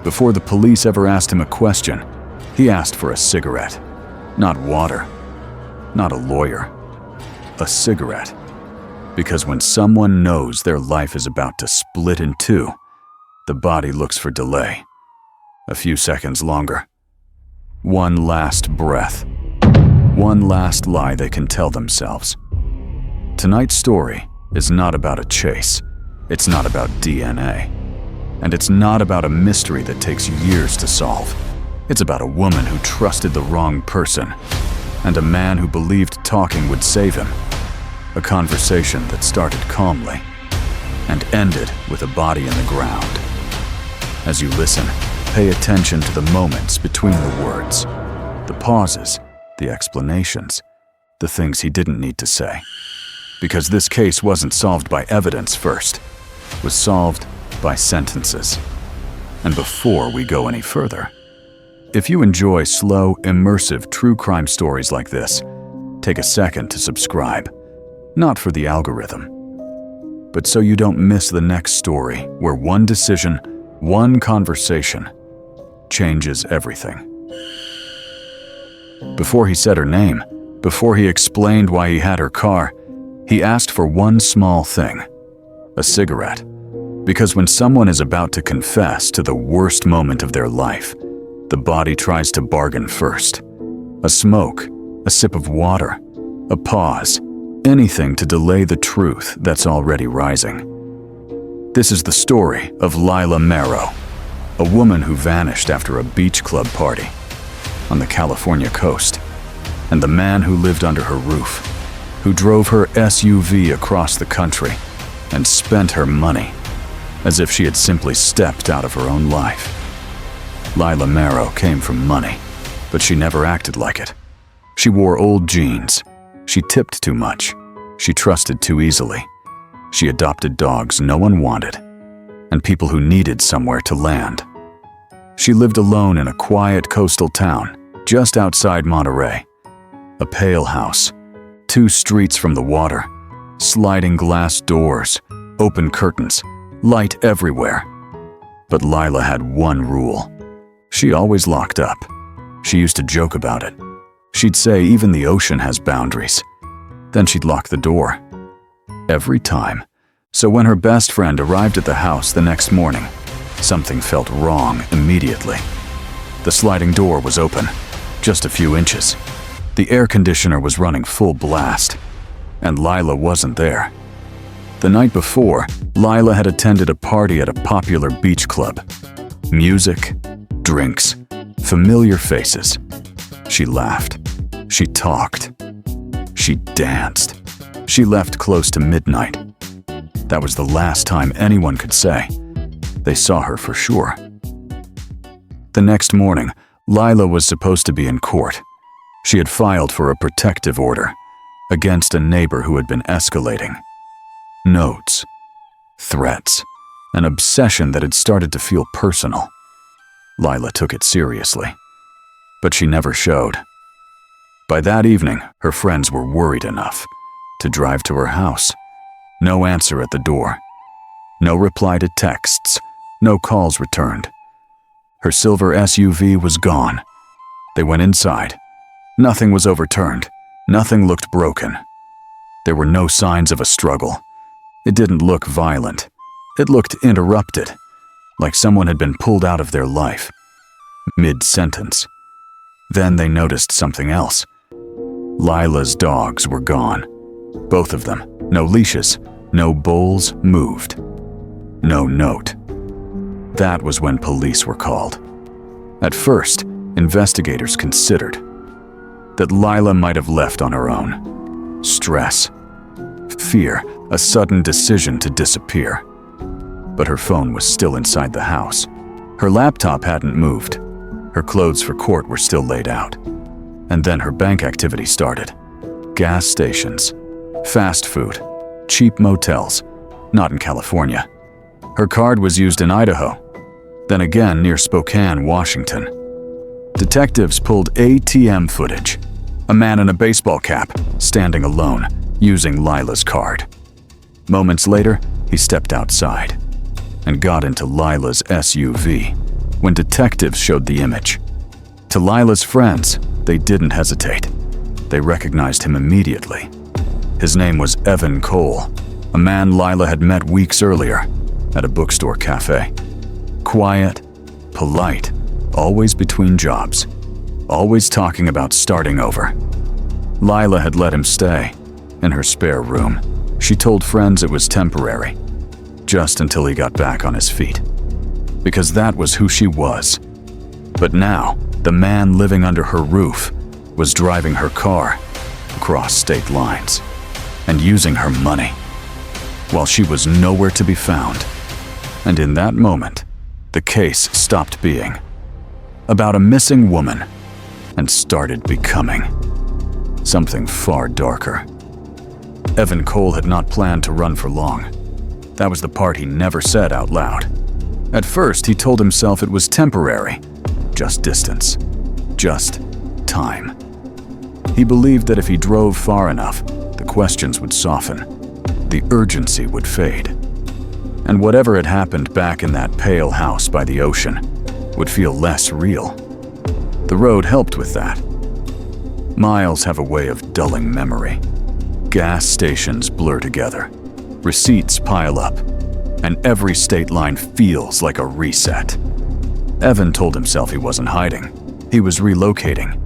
Before the police ever asked him a question, he asked for a cigarette. Not water, not a lawyer, a cigarette. Because when someone knows their life is about to split in two, the body looks for delay. A few seconds longer. One last breath. One last lie they can tell themselves. Tonight's story is not about a chase. It's not about DNA. And it's not about a mystery that takes years to solve. It's about a woman who trusted the wrong person, and a man who believed talking would save him. A conversation that started calmly and ended with a body in the ground. As you listen, pay attention to the moments between the words, the pauses, the explanations, the things he didn't need to say. Because this case wasn't solved by evidence first, it was solved by sentences. And before we go any further, if you enjoy slow, immersive true crime stories like this, take a second to subscribe. Not for the algorithm, but so you don't miss the next story where one decision, one conversation changes everything. Before he said her name, before he explained why he had her car, he asked for one small thing, a cigarette. Because when someone is about to confess to the worst moment of their life, the body tries to bargain first. A smoke, a sip of water, a pause, anything to delay the truth that's already rising. This is the story of Lila Marrow, a woman who vanished after a beach club party on the California coast, and the man who lived under her roof, who drove her SUV across the country and spent her money as if she had simply stepped out of her own life. Lila Marrow came from money, but she never acted like it. She wore old jeans. She tipped too much. She trusted too easily. She adopted dogs no one wanted, and people who needed somewhere to land. She lived alone in a quiet coastal town just outside Monterey. A pale house, 2 streets from the water, sliding glass doors, open curtains, light everywhere. But Lila had one rule. She always locked up. She used to joke about it. She'd say even the ocean has boundaries. Then she'd lock the door. Every time. So when her best friend arrived at the house the next morning, something felt wrong immediately. The sliding door was open, just a few inches. The air conditioner was running full blast, and Lila wasn't there. The night before, Lila had attended a party at a popular beach club. Music, drinks, familiar faces. She laughed. She talked. She danced. She left close to midnight. That was the last time anyone could say they saw her for sure. The next morning, Lila was supposed to be in court. She had filed for a protective order against a neighbor who had been escalating. Notes, threats, an obsession that had started to feel personal. Lila took it seriously, but she never showed. By that evening, her friends were worried enough to drive to her house. No answer at the door. No reply to texts. No calls returned. Her silver SUV was gone. They went inside. Nothing was overturned. Nothing looked broken. There were no signs of a struggle. It didn't look violent. It looked interrupted, like someone had been pulled out of their life, mid-sentence. Then they noticed something else. Lila's dogs were gone. Both of them. No leashes, no bowls moved. No note. That was when police were called. At first, investigators considered that Lila might have left on her own. Stress, fear, a sudden decision to disappear. But her phone was still inside the house. Her laptop hadn't moved. Her clothes for court were still laid out. And then her bank activity started. Gas stations, fast food, cheap motels, not in California. Her card was used in Idaho, then again near Spokane, Washington. Detectives pulled ATM footage. A man in a baseball cap, standing alone, using Lila's card. Moments later, he stepped outside and got into Lila's SUV. when detectives showed the image. To Lila's friends, they didn't hesitate. They recognized him immediately. His name was Evan Cole, a man Lila had met weeks earlier at a bookstore cafe. Quiet, polite, always between jobs, always talking about starting over. Lila had let him stay in her spare room. She told friends it was temporary, just until he got back on his feet. Because that was who she was. But now, the man living under her roof was driving her car across state lines and using her money, while she was nowhere to be found. And in that moment, the case stopped being about a missing woman and started becoming something far darker. Evan Cole had not planned to run for long. That was the part he never said out loud. At first, he told himself it was temporary, just distance, just time. He believed that if he drove far enough, the questions would soften, the urgency would fade, and whatever had happened back in that pale house by the ocean would feel less real. The road helped with that. Miles have a way of dulling memory. Gas stations blur together, receipts pile up, and every state line feels like a reset. Evan told himself he wasn't hiding, he was relocating.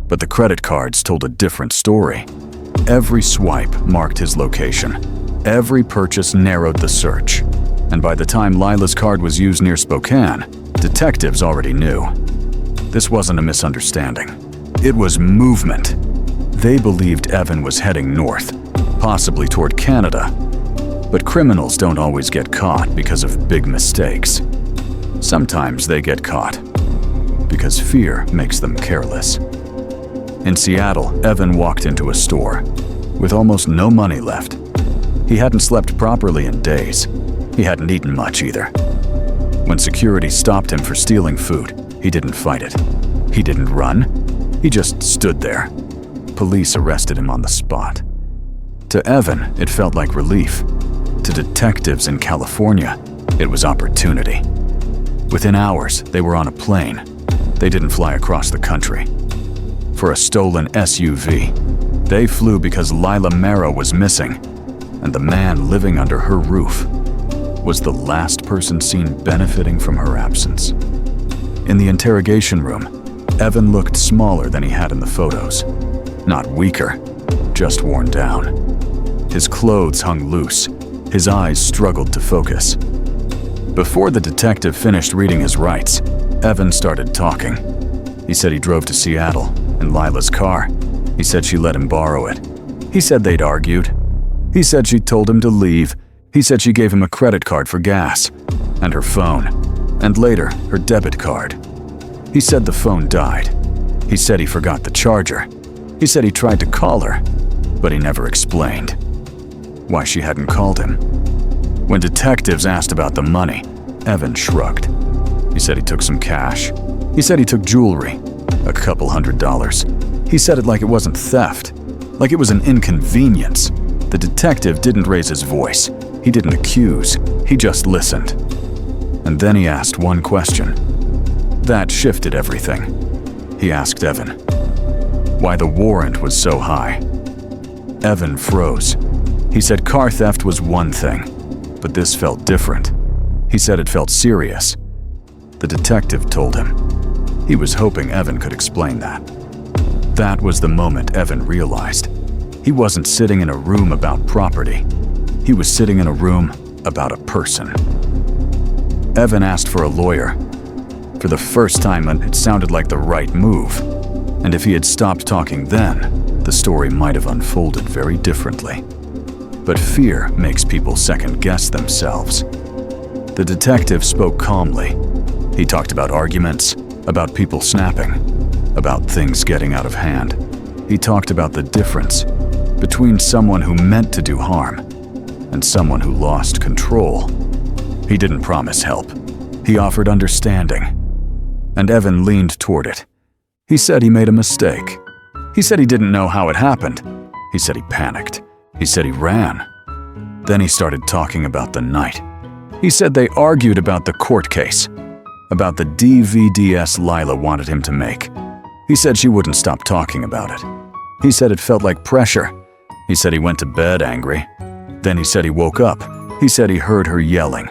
But the credit cards told a different story. Every swipe marked his location. Every purchase narrowed the search. And by the time Lila's card was used near Spokane, detectives already knew. This wasn't a misunderstanding. It was movement. They believed Evan was heading north, possibly toward Canada. But criminals don't always get caught because of big mistakes. Sometimes they get caught because fear makes them careless. In Seattle, Evan walked into a store with almost no money left. He hadn't slept properly in days. He hadn't eaten much either. When security stopped him for stealing food, he didn't fight it. He didn't run. He just stood there. Police arrested him on the spot. To Evan, it felt like relief. To detectives in California, it was opportunity. Within hours, they were on a plane. They didn't fly across the country. For a stolen SUV, they flew because Lila Marrow was missing, and the man living under her roof was the last person seen benefiting from her absence. In the interrogation room, Evan looked smaller than he had in the photos. Not weaker, just worn down. His clothes hung loose. His eyes struggled to focus. Before the detective finished reading his rights, Evan started talking. He said he drove to Seattle in Lila's car. He said she let him borrow it. He said they'd argued. He said she told him to leave. He said she gave him a credit card for gas, and her phone, and later her debit card. He said the phone died. He said he forgot the charger. He said he tried to call her, but he never explained why she hadn't called him. When detectives asked about the money, Evan shrugged. He said he took some cash. He said he took jewelry, a couple $100s. He said it like it wasn't theft, like it was an inconvenience. The detective didn't raise his voice. He didn't accuse. He just listened. And then he asked one question. That shifted everything. He asked Evan why the warrant was so high. Evan froze. He said car theft was one thing, but this felt different. He said it felt serious. The detective told him. He was hoping Evan could explain that. That was the moment Evan realized. He wasn't sitting in a room about property. He was sitting in a room about a person. Evan asked for a lawyer. For the first time, it sounded like the right move. And if he had stopped talking then, the story might have unfolded very differently. But fear makes people second-guess themselves. The detective spoke calmly. He talked about arguments, about people snapping, about things getting out of hand. He talked about the difference between someone who meant to do harm and someone who lost control. He didn't promise help. He offered understanding. And Evan leaned toward it. He said he made a mistake. He said he didn't know how it happened. He said he panicked. He said he ran. Then he started talking about the night. He said they argued about the court case. about the DVDs Lila wanted him to make. He said she wouldn't stop talking about it. He said it felt like pressure. He said he went to bed angry. Then he said he woke up. He said he heard her yelling.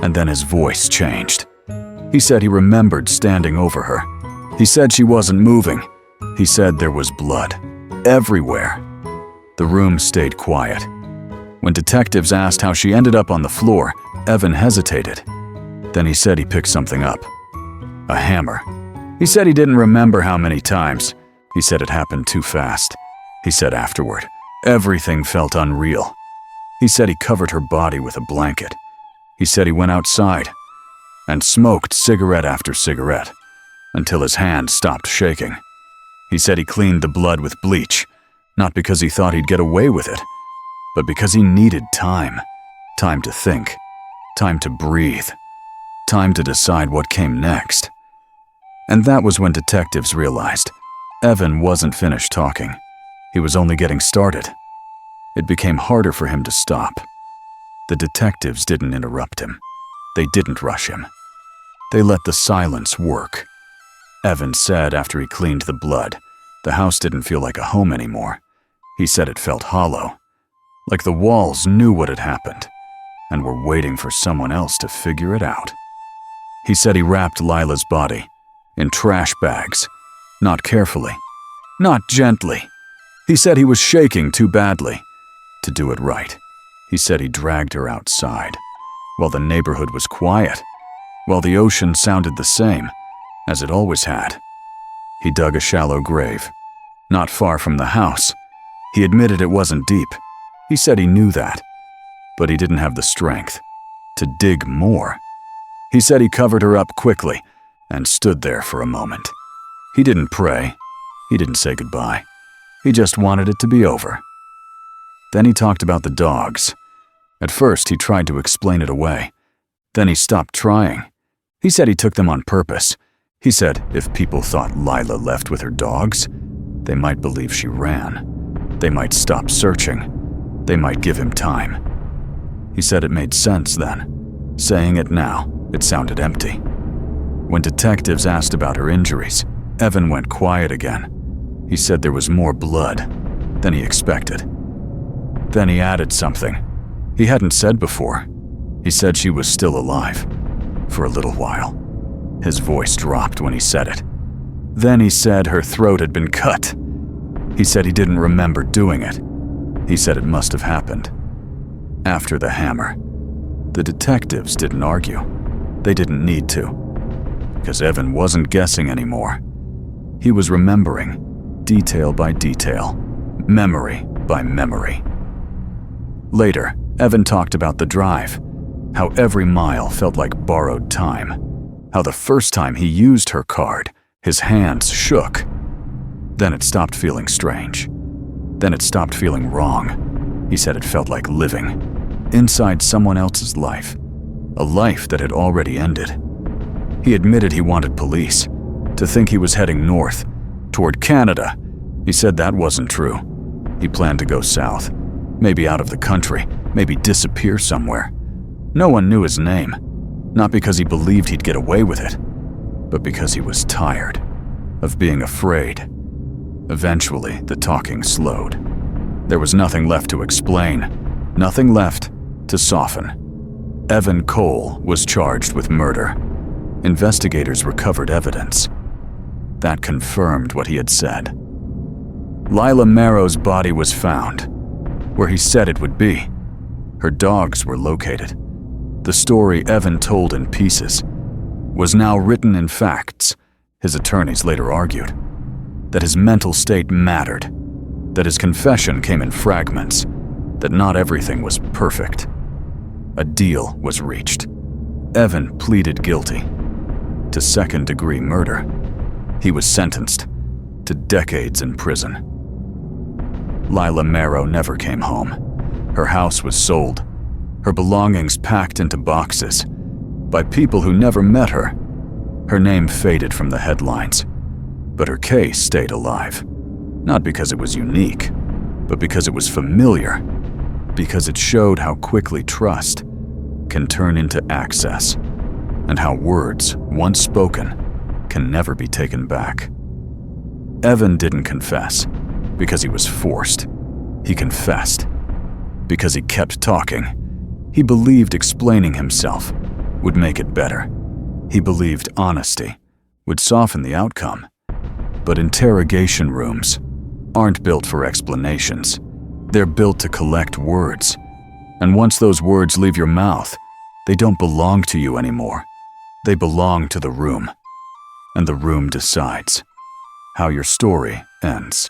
And then his voice changed. He said he remembered standing over her. He said she wasn't moving. He said there was blood everywhere. The room stayed quiet. When detectives asked how she ended up on the floor, Evan hesitated. Then he said he picked something up. A hammer. He said he didn't remember how many times. He said it happened too fast. He said afterward, everything felt unreal. He said he covered her body with a blanket. He said he went outside and smoked cigarette after cigarette until his hand stopped shaking. He said he cleaned the blood with bleach, not because he thought he'd get away with it, but because he needed time. Time to think. Time to breathe. Time to decide what came next. And that was when detectives realized Evan wasn't finished talking. He was only getting started. It became harder for him to stop. The detectives didn't interrupt him. They didn't rush him. They let the silence work. Evan said after he cleaned the blood, the house didn't feel like a home anymore. He said it felt hollow, like the walls knew what had happened and were waiting for someone else to figure it out. He said he wrapped Lila's body in trash bags, not carefully, not gently. He said he was shaking too badly to do it right. He said he dragged her outside while the neighborhood was quiet, while the ocean sounded the same as it always had. He dug a shallow grave, not far from the house. He admitted it wasn't deep. He said he knew that, but he didn't have the strength to dig more. He said he covered her up quickly and stood there for a moment. He didn't pray. He didn't say goodbye. He just wanted it to be over. Then he talked about the dogs. At first, he tried to explain it away. Then he stopped trying. He said he took them on purpose. He said if people thought Lila left with her dogs, they might believe she ran. They might stop searching. They might give him time. He said it made sense then. Saying it now, it sounded empty. When detectives asked about her injuries, Evan went quiet again. He said there was more blood than he expected. Then he added something he hadn't said before. He said she was still alive for a little while. His voice dropped when he said it. Then he said her throat had been cut. He said he didn't remember doing it. He said it must have happened after the hammer. The detectives didn't argue. They didn't need to, because Evan wasn't guessing anymore. He was remembering, detail by detail, memory by memory. Later, Evan talked about the drive, how every mile felt like borrowed time, how the first time he used her card, his hands shook. Then it stopped feeling strange. Then it stopped feeling wrong. He said it felt like living inside someone else's life, a life that had already ended. He admitted he wanted police, to think he was heading north, toward Canada. He said that wasn't true. He planned to go south, maybe out of the country, maybe disappear somewhere. No one knew his name, not because he believed he'd get away with it, but because he was tired of being afraid. Eventually, the talking slowed. There was nothing left to explain, nothing left to soften. Evan Cole was charged with murder. Investigators recovered evidence that confirmed what he had said. Lila Marrow's body was found where he said it would be. Her dogs were located. The story Evan told in pieces was now written in facts. His attorneys later argued that his mental state mattered, that his confession came in fragments, that not everything was perfect. A deal was reached. Evan pleaded guilty to second-degree murder. He was sentenced to decades in prison. Lila Marrow never came home. Her house was sold, her belongings packed into boxes by people who never met her. Her name faded from the headlines, but her case stayed alive. Not because it was unique, but because it was familiar, because it showed how quickly trust can turn into access, and how words, once spoken, can never be taken back. Evan didn't confess because he was forced. He confessed because he kept talking. He believed explaining himself would make it better. He believed honesty would soften the outcome. But interrogation rooms aren't built for explanations. They're built to collect words. And once those words leave your mouth, they don't belong to you anymore. They belong to the room. And the room decides how your story ends.